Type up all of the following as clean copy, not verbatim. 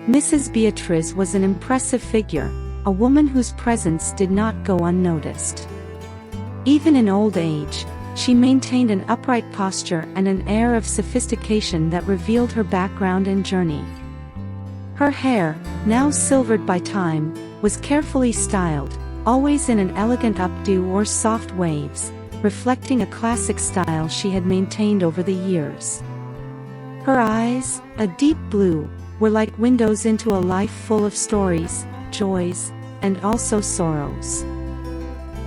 Mrs. Beatriz was an impressive figure, a woman whose presence did not go unnoticed. Even in old age, she maintained an upright posture and an air of sophistication that revealed her background and journey. Her hair, now silvered by time, was carefully styled, always in an elegant updo or soft waves, reflecting a classic style she had maintained over the years. Her eyes, a deep blue, were like windows into a life full of stories, joys, and also sorrows.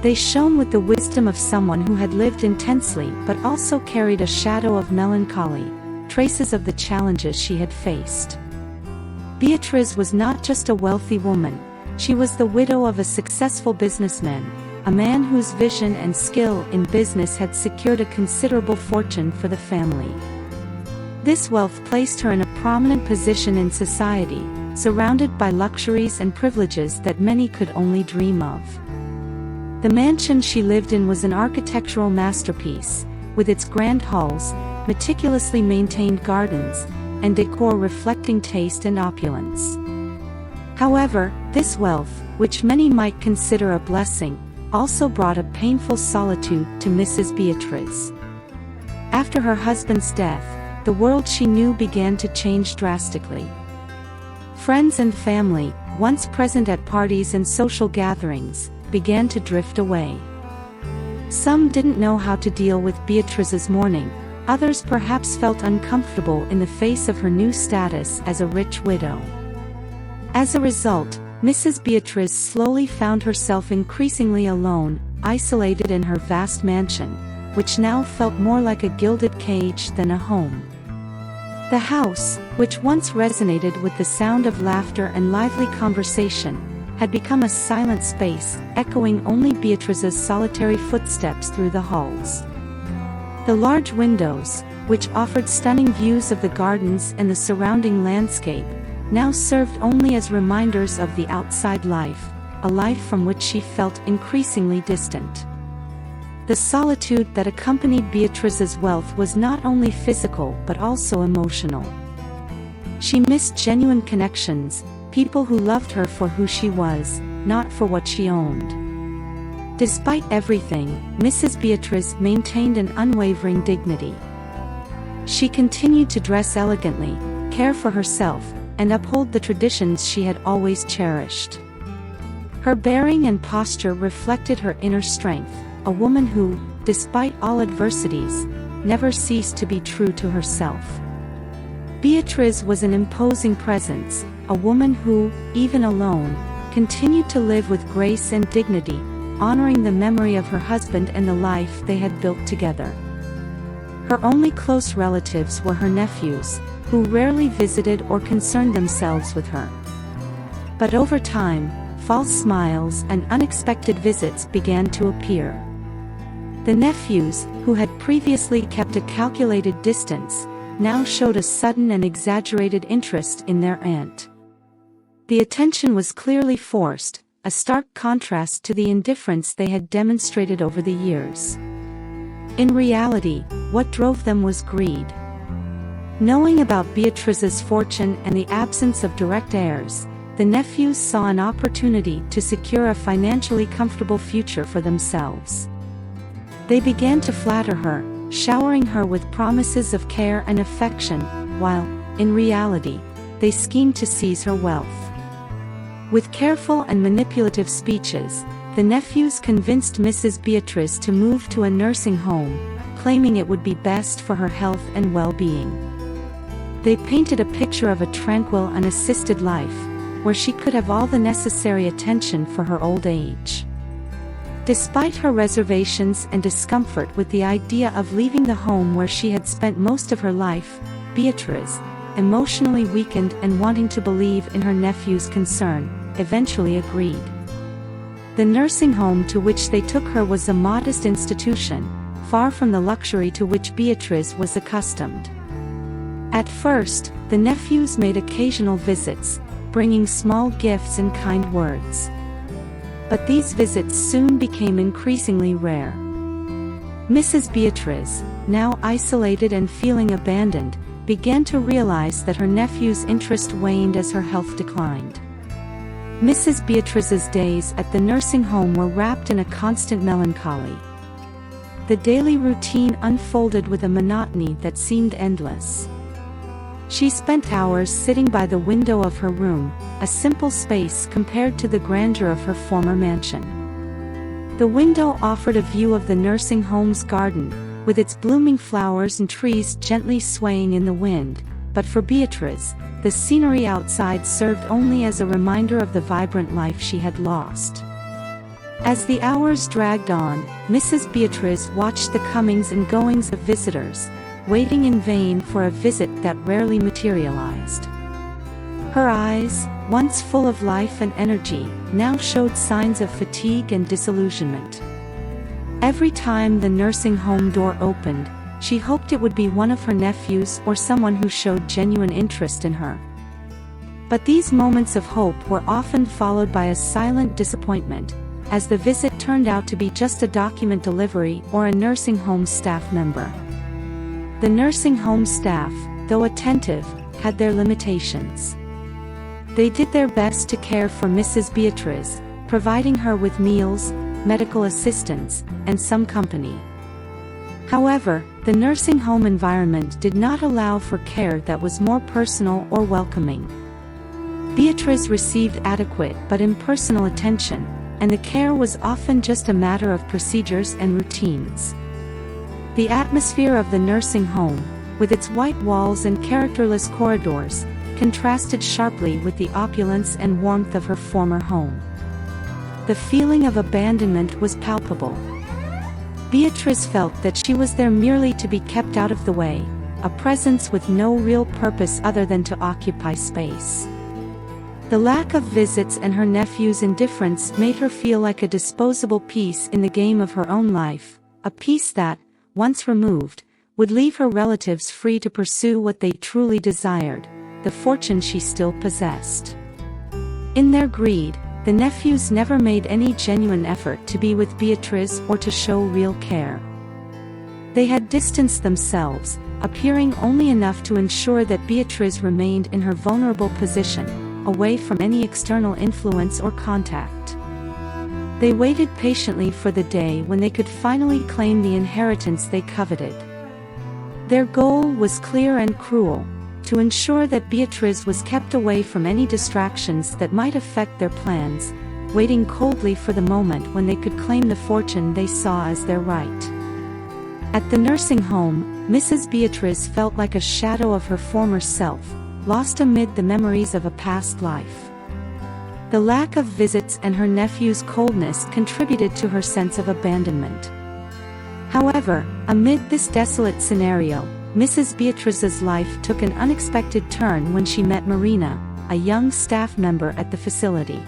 They shone with the wisdom of someone who had lived intensely but also carried a shadow of melancholy, traces of the challenges she had faced. Beatriz was not just a wealthy woman, she was the widow of a successful businessman, a man whose vision and skill in business had secured a considerable fortune for the family. This wealth placed her in a prominent position in society, surrounded by luxuries and privileges that many could only dream of. The mansion she lived in was an architectural masterpiece, with its grand halls, meticulously maintained gardens, and decor reflecting taste and opulence. However, this wealth, which many might consider a blessing, also brought a painful solitude to Mrs. Beatriz. After her husband's death, the world she knew began to change drastically. Friends and family, once present at parties and social gatherings, began to drift away. Some didn't know how to deal with Beatriz's mourning, others perhaps felt uncomfortable in the face of her new status as a rich widow. As a result, Mrs. Beatriz slowly found herself increasingly alone, isolated in her vast mansion, which now felt more like a gilded cage than a home. The house, which once resonated with the sound of laughter and lively conversation, had become a silent space, echoing only Beatriz's solitary footsteps through the halls. The large windows, which offered stunning views of the gardens and the surrounding landscape, now served only as reminders of the outside life, a life from which she felt increasingly distant. The solitude that accompanied Beatriz's wealth was not only physical but also emotional. She missed genuine connections, people who loved her for who she was, not for what she owned. Despite everything, Mrs. Beatriz maintained an unwavering dignity. She continued to dress elegantly, care for herself, and uphold the traditions she had always cherished. Her bearing and posture reflected her inner strength, a woman who, despite all adversities, never ceased to be true to herself. Beatriz was an imposing presence, a woman who, even alone, continued to live with grace and dignity, honoring the memory of her husband and the life they had built together. Her only close relatives were her nephews, who rarely visited or concerned themselves with her. But over time, false smiles and unexpected visits began to appear. The nephews, who had previously kept a calculated distance, now showed a sudden and exaggerated interest in their aunt. The attention was clearly forced, a stark contrast to the indifference they had demonstrated over the years. In reality, what drove them was greed. Knowing about Beatriz's fortune and the absence of direct heirs, the nephews saw an opportunity to secure a financially comfortable future for themselves. They began to flatter her, showering her with promises of care and affection, while, in reality, they schemed to seize her wealth. With careful and manipulative speeches, the nephews convinced Mrs. Beatriz to move to a nursing home, claiming it would be best for her health and well-being. They painted a picture of a tranquil and assisted life, where she could have all the necessary attention for her old age. Despite her reservations and discomfort with the idea of leaving the home where she had spent most of her life, Beatriz, emotionally weakened and wanting to believe in her nephew's concern, eventually agreed. The nursing home to which they took her was a modest institution, far from the luxury to which Beatriz was accustomed. At first, the nephews made occasional visits, bringing small gifts and kind words. But these visits soon became increasingly rare. Mrs. Beatriz, now isolated and feeling abandoned, began to realize that her nephew's interest waned as her health declined. Mrs. Beatrice's days at the nursing home were wrapped in a constant melancholy. The daily routine unfolded with a monotony that seemed endless. She spent hours sitting by the window of her room, a simple space compared to the grandeur of her former mansion. The window offered a view of the nursing home's garden, with its blooming flowers and trees gently swaying in the wind, but for Beatrice, the scenery outside served only as a reminder of the vibrant life she had lost. As the hours dragged on, Mrs. Beatrice watched the comings and goings of visitors, waiting in vain for a visit that rarely materialized. Her eyes, once full of life and energy, now showed signs of fatigue and disillusionment. Every time the nursing home door opened, she hoped it would be one of her nephews or someone who showed genuine interest in her. But these moments of hope were often followed by a silent disappointment, as the visit turned out to be just a document delivery or a nursing home staff member. The nursing home staff, though attentive, had their limitations. They did their best to care for Mrs. Beatrice, providing her with meals, medical assistance, and some company. However, the nursing home environment did not allow for care that was more personal or welcoming. Beatrice received adequate but impersonal attention, and the care was often just a matter of procedures and routines. The atmosphere of the nursing home, with its white walls and characterless corridors, contrasted sharply with the opulence and warmth of her former home. The feeling of abandonment was palpable. Beatrice felt that she was there merely to be kept out of the way, a presence with no real purpose other than to occupy space. The lack of visits and her nephew's indifference made her feel like a disposable piece in the game of her own life, a piece that, once removed, would leave her relatives free to pursue what they truly desired, the fortune she still possessed. In their greed, the nephews never made any genuine effort to be with Beatrice or to show real care. They had distanced themselves, appearing only enough to ensure that Beatrice remained in her vulnerable position, away from any external influence or contact. They waited patiently for the day when they could finally claim the inheritance they coveted. Their goal was clear and cruel: to ensure that Beatrice was kept away from any distractions that might affect their plans, waiting coldly for the moment when they could claim the fortune they saw as their right. At the nursing home, Mrs. Beatrice felt like a shadow of her former self, lost amid the memories of a past life. The lack of visits and her nephew's coldness contributed to her sense of abandonment. However, amid this desolate scenario, Mrs. Beatrice's life took an unexpected turn when she met Marina, a young staff member at the facility.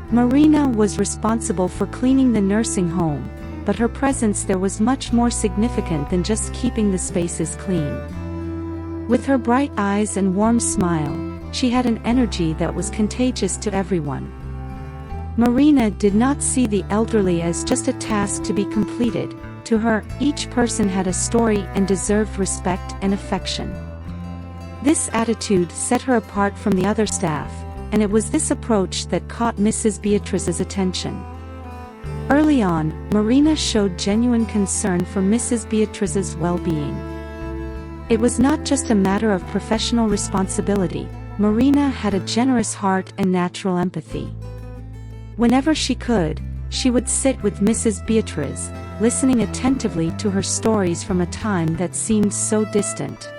Marina was responsible for cleaning the nursing home, but her presence there was much more significant than just keeping the spaces clean. With her bright eyes and warm smile, she had an energy that was contagious to everyone. Marina did not see the elderly as just a task to be completed. To her, each person had a story and deserved respect and affection. This attitude set her apart from the other staff, and it was this approach that caught Mrs. Beatrice's attention. Early on, Marina showed genuine concern for Mrs. Beatrice's well-being. It was not just a matter of professional responsibility. Marina had a generous heart and natural empathy. Whenever she could, she would sit with Mrs. Beatrice, listening attentively to her stories from a time that seemed so distant.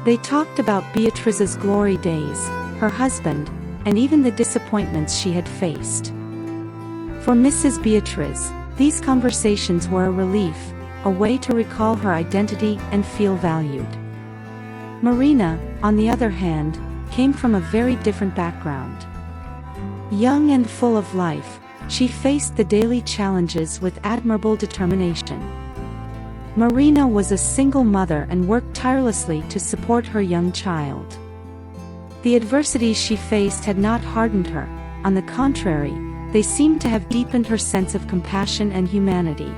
They talked about Beatrice's glory days, her husband, and even the disappointments she had faced. For Mrs. Beatrice, these conversations were a relief, a way to recall her identity and feel valued. Marina, on the other hand, came from a very different background. Young and full of life, she faced the daily challenges with admirable determination. Marina was a single mother and worked tirelessly to support her young child. The adversities she faced had not hardened her; on the contrary, they seemed to have deepened her sense of compassion and humanity.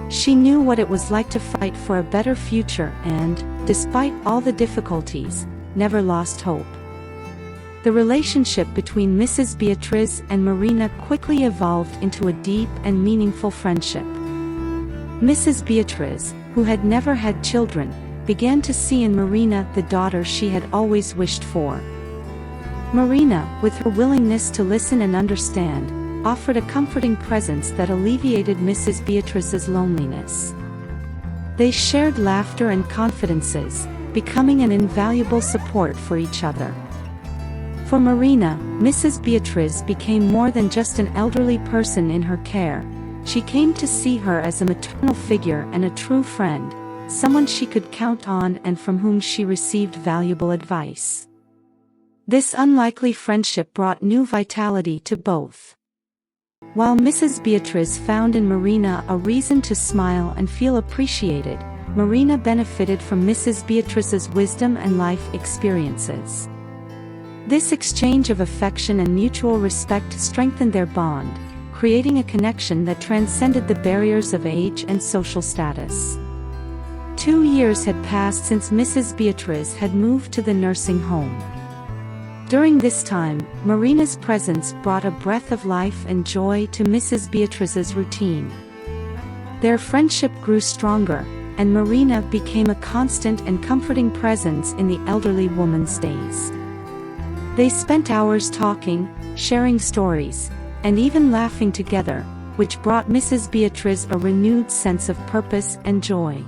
She knew what it was like to fight for a better future and, despite all the difficulties, never lost hope. The relationship between Mrs. Beatriz and Marina quickly evolved into a deep and meaningful friendship. Mrs. Beatriz, who had never had children, began to see in Marina the daughter she had always wished for. Marina, with her willingness to listen and understand, offered a comforting presence that alleviated Mrs. Beatriz's loneliness. They shared laughter and confidences, becoming an invaluable support for each other. For Marina, Mrs. Beatriz became more than just an elderly person in her care. She came to see her as a maternal figure and a true friend, someone she could count on and from whom she received valuable advice. This unlikely friendship brought new vitality to both. While Mrs. Beatriz found in Marina a reason to smile and feel appreciated, Marina benefited from Mrs. Beatriz's wisdom and life experiences. This exchange of affection and mutual respect strengthened their bond, creating a connection that transcended the barriers of age and social status. 2 years had passed since Mrs. Beatriz had moved to the nursing home. During this time, Marina's presence brought a breath of life and joy to Mrs. Beatriz's routine. Their friendship grew stronger, and Marina became a constant and comforting presence in the elderly woman's days. They spent hours talking, sharing stories, and even laughing together, which brought Mrs. Beatriz a renewed sense of purpose and joy.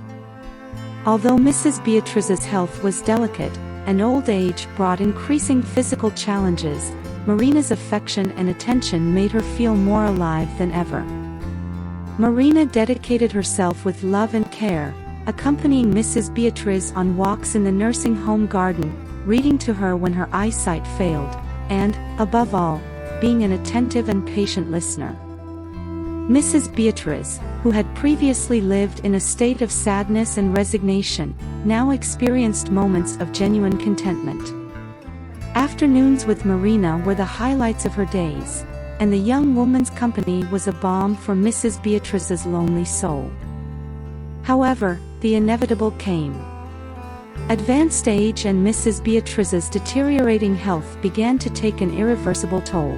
Although Mrs. Beatriz's health was delicate, and old age brought increasing physical challenges, Marina's affection and attention made her feel more alive than ever. Marina dedicated herself with love and care, accompanying Mrs. Beatriz on walks in the nursing home garden, reading to her when her eyesight failed, and, above all, being an attentive and patient listener. Mrs. Beatriz, who had previously lived in a state of sadness and resignation, now experienced moments of genuine contentment. Afternoons with Marina were the highlights of her days, and the young woman's company was a balm for Mrs. Beatriz's lonely soul. However, the inevitable came. Advanced age and Mrs. Beatriz's deteriorating health began to take an irreversible toll.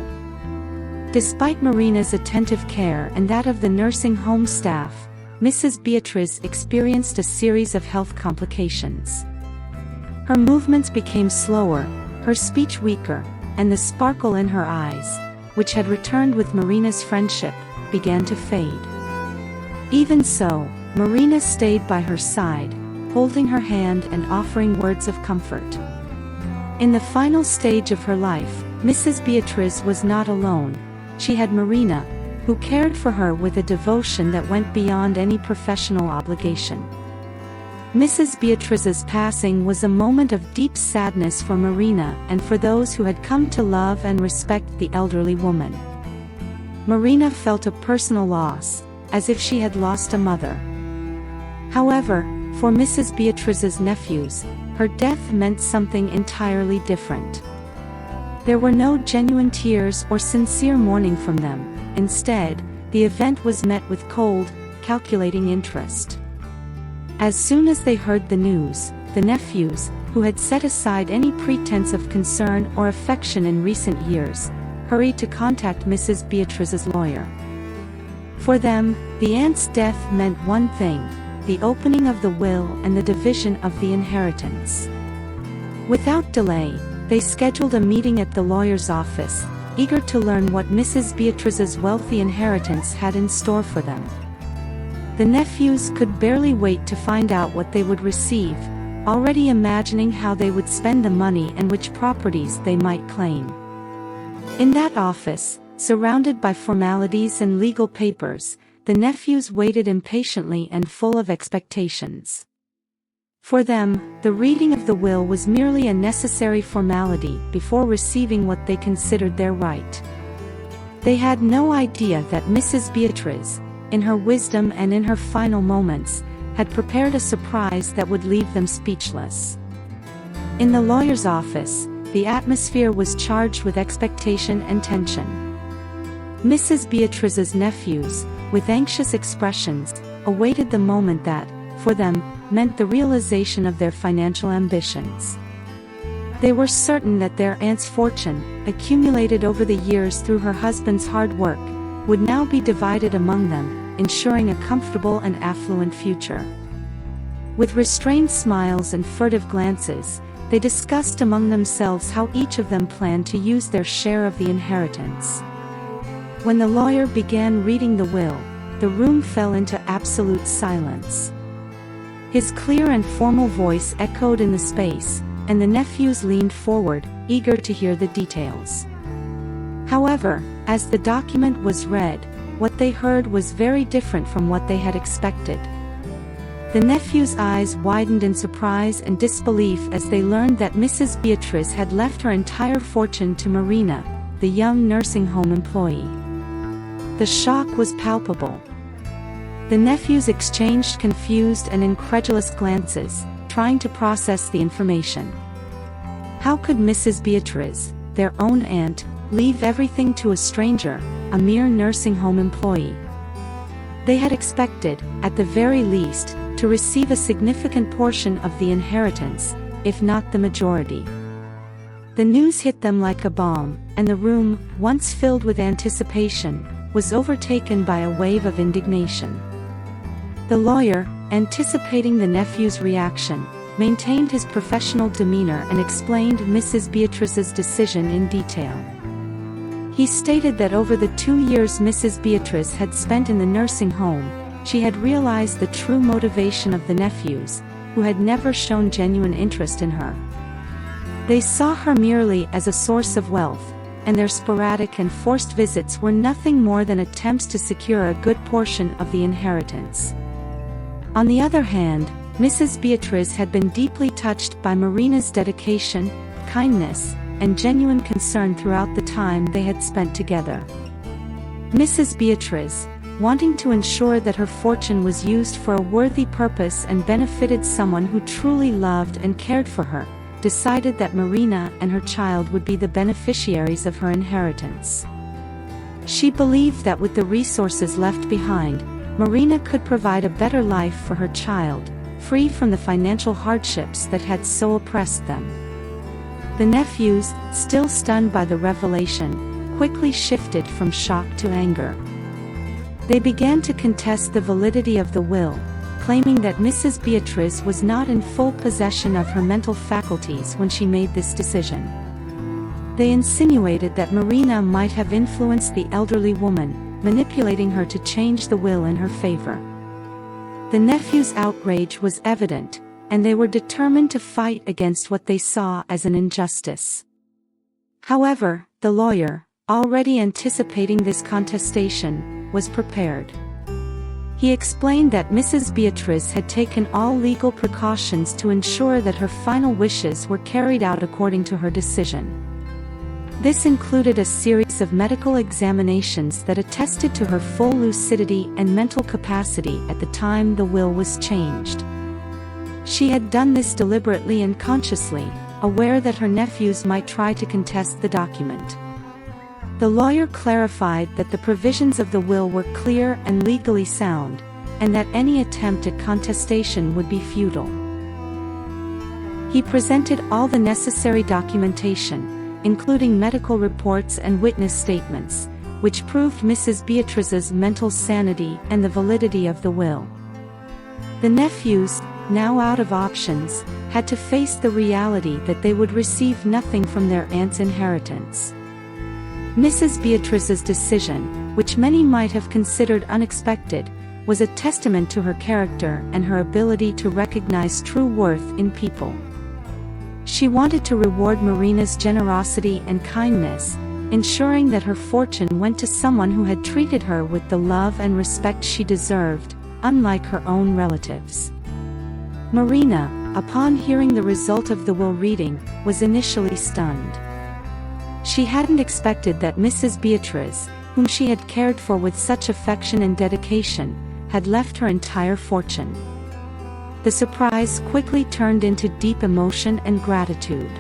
Despite Marina's attentive care and that of the nursing home staff, Mrs. Beatriz experienced a series of health complications. Her movements became slower, her speech weaker, and the sparkle in her eyes, which had returned with Marina's friendship, began to fade. Even so, Marina stayed by her side, holding her hand and offering words of comfort. In the final stage of her life, Mrs. Beatriz was not alone. She had Marina, who cared for her with a devotion that went beyond any professional obligation. Mrs. Beatriz's passing was a moment of deep sadness for Marina and for those who had come to love and respect the elderly woman. Marina felt a personal loss, as if she had lost a mother. However, for Mrs. Beatriz's nephews, her death meant something entirely different. There were no genuine tears or sincere mourning from them. Instead, the event was met with cold, calculating interest. As soon as they heard the news, the nephews, who had set aside any pretense of concern or affection in recent years, hurried to contact Mrs. Beatriz's lawyer. For them, the aunt's death meant one thing: the opening of the will and the division of the inheritance. Without delay, they scheduled a meeting at the lawyer's office, eager to learn what Mrs. Beatriz's wealthy inheritance had in store for them. The nephews could barely wait to find out what they would receive, already imagining how they would spend the money and which properties they might claim. In that office, surrounded by formalities and legal papers, the nephews waited impatiently and full of expectations. For them, the reading of the will was merely a necessary formality before receiving what they considered their right. They had no idea that Mrs. Beatriz, in her wisdom and in her final moments, had prepared a surprise that would leave them speechless. In the lawyer's office, the atmosphere was charged with expectation and tension. Mrs. Beatriz's nephews, with anxious expressions, awaited the moment that, for them, meant the realization of their financial ambitions. They were certain that their aunt's fortune, accumulated over the years through her husband's hard work, would now be divided among them, ensuring a comfortable and affluent future. With restrained smiles and furtive glances, they discussed among themselves how each of them planned to use their share of the inheritance. When the lawyer began reading the will, the room fell into absolute silence. His clear and formal voice echoed in the space, and the nephews leaned forward, eager to hear the details. However, as the document was read, what they heard was very different from what they had expected. The nephew's eyes widened in surprise and disbelief as they learned that Mrs. Beatrice had left her entire fortune to Marina, the young nursing home employee. The shock was palpable. The nephews exchanged confused and incredulous glances, trying to process the information. How could Mrs. Beatrice, their own aunt, leave everything to a stranger, a mere nursing home employee? They had expected, at the very least, to receive a significant portion of the inheritance, if not the majority. The news hit them like a bomb, and the room, once filled with anticipation, was overtaken by a wave of indignation. The lawyer, anticipating the nephew's reaction, maintained his professional demeanor and explained Mrs. Beatrice's decision in detail. He stated that over the 2 years Mrs. Beatrice had spent in the nursing home, she had realized the true motivation of the nephews, who had never shown genuine interest in her. They saw her merely as a source of wealth, and their sporadic and forced visits were nothing more than attempts to secure a good portion of the inheritance. On the other hand, Mrs. Beatrice had been deeply touched by Marina's dedication, kindness, and genuine concern throughout the time they had spent together. Mrs. Beatrice, wanting to ensure that her fortune was used for a worthy purpose and benefited someone who truly loved and cared for her, decided that Marina and her child would be the beneficiaries of her inheritance. She believed that with the resources left behind, Marina could provide a better life for her child, free from the financial hardships that had so oppressed them. The nephews, still stunned by the revelation, quickly shifted from shock to anger. They began to contest the validity of the will, claiming that Mrs. Beatrice was not in full possession of her mental faculties when she made this decision. They insinuated that Marina might have influenced the elderly woman, manipulating her to change the will in her favor. The nephew's outrage was evident, and they were determined to fight against what they saw as an injustice. However, the lawyer, already anticipating this contestation, was prepared. He explained that Mrs. Beatrice had taken all legal precautions to ensure that her final wishes were carried out according to her decision. This included a series of medical examinations that attested to her full lucidity and mental capacity at the time the will was changed. She had done this deliberately and consciously, aware that her nephews might try to contest the document. The lawyer clarified that the provisions of the will were clear and legally sound, and that any attempt at contestation would be futile. He presented all the necessary documentation, including medical reports and witness statements, which proved Mrs. Beatrice's mental sanity and the validity of the will. The nephews, now out of options, had to face the reality that they would receive nothing from their aunt's inheritance. Mrs. Beatrice's decision, which many might have considered unexpected, was a testament to her character and her ability to recognize true worth in people. She wanted to reward Marina's generosity and kindness, ensuring that her fortune went to someone who had treated her with the love and respect she deserved, unlike her own relatives. Marina, upon hearing the result of the will reading, was initially stunned. She hadn't expected that Mrs. Beatrice, whom she had cared for with such affection and dedication, had left her entire fortune. The surprise quickly turned into deep emotion and gratitude.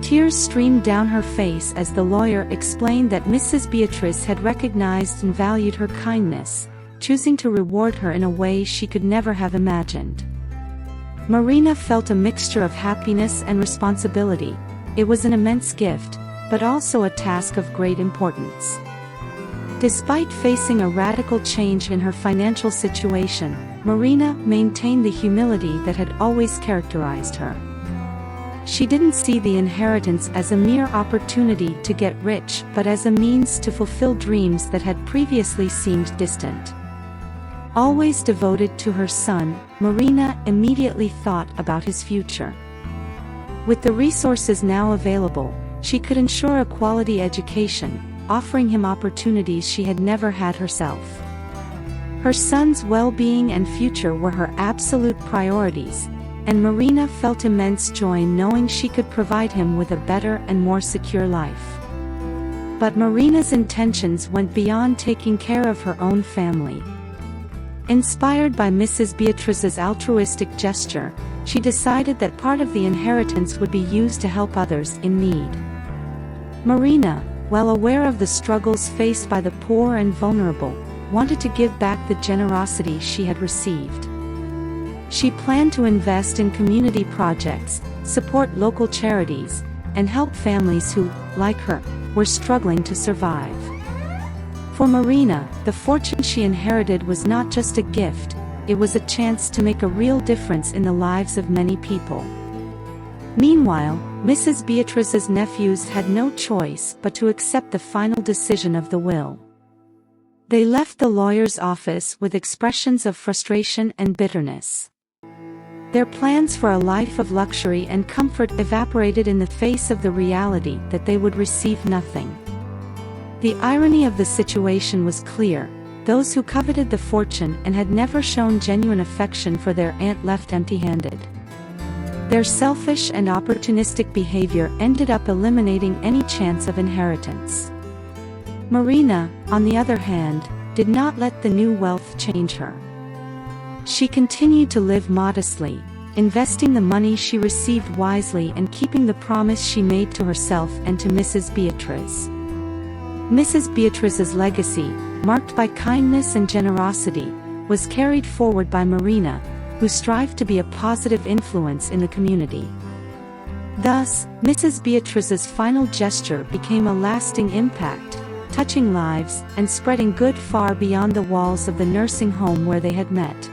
Tears streamed down her face as the lawyer explained that Mrs. Beatrice had recognized and valued her kindness, choosing to reward her in a way she could never have imagined. Marina felt a mixture of happiness and responsibility. It was an immense gift, but also a task of great importance. Despite facing a radical change in her financial situation, Marina maintained the humility that had always characterized her. She didn't see the inheritance as a mere opportunity to get rich, but as a means to fulfill dreams that had previously seemed distant. Always devoted to her son, Marina immediately thought about his future. With the resources now available, she could ensure a quality education, offering him opportunities she had never had herself. Her son's well-being and future were her absolute priorities, and Marina felt immense joy knowing she could provide him with a better and more secure life. But Marina's intentions went beyond taking care of her own family. Inspired by Mrs. Beatrice's altruistic gesture, she decided that part of the inheritance would be used to help others in need. Marina, well aware of the struggles faced by the poor and vulnerable, wanted to give back the generosity she had received. She planned to invest in community projects, support local charities, and help families who, like her, were struggling to survive. For Marina, the fortune she inherited was not just a gift, it was a chance to make a real difference in the lives of many people. Meanwhile, Mrs. Beatrice's nephews had no choice but to accept the final decision of the will. They left the lawyer's office with expressions of frustration and bitterness. Their plans for a life of luxury and comfort evaporated in the face of the reality that they would receive nothing. The irony of the situation was clear. Those who coveted the fortune and had never shown genuine affection for their aunt left empty-handed. Their selfish and opportunistic behavior ended up eliminating any chance of inheritance. Marina, on the other hand, did not let the new wealth change her. She continued to live modestly, investing the money she received wisely and keeping the promise she made to herself and to Mrs. Beatrice. Mrs. Beatrice's legacy, marked by kindness and generosity, was carried forward by Marina, who strived to be a positive influence in the community. Thus, Mrs. Beatrice's final gesture became a lasting impact, touching lives and spreading good far beyond the walls of the nursing home where they had met.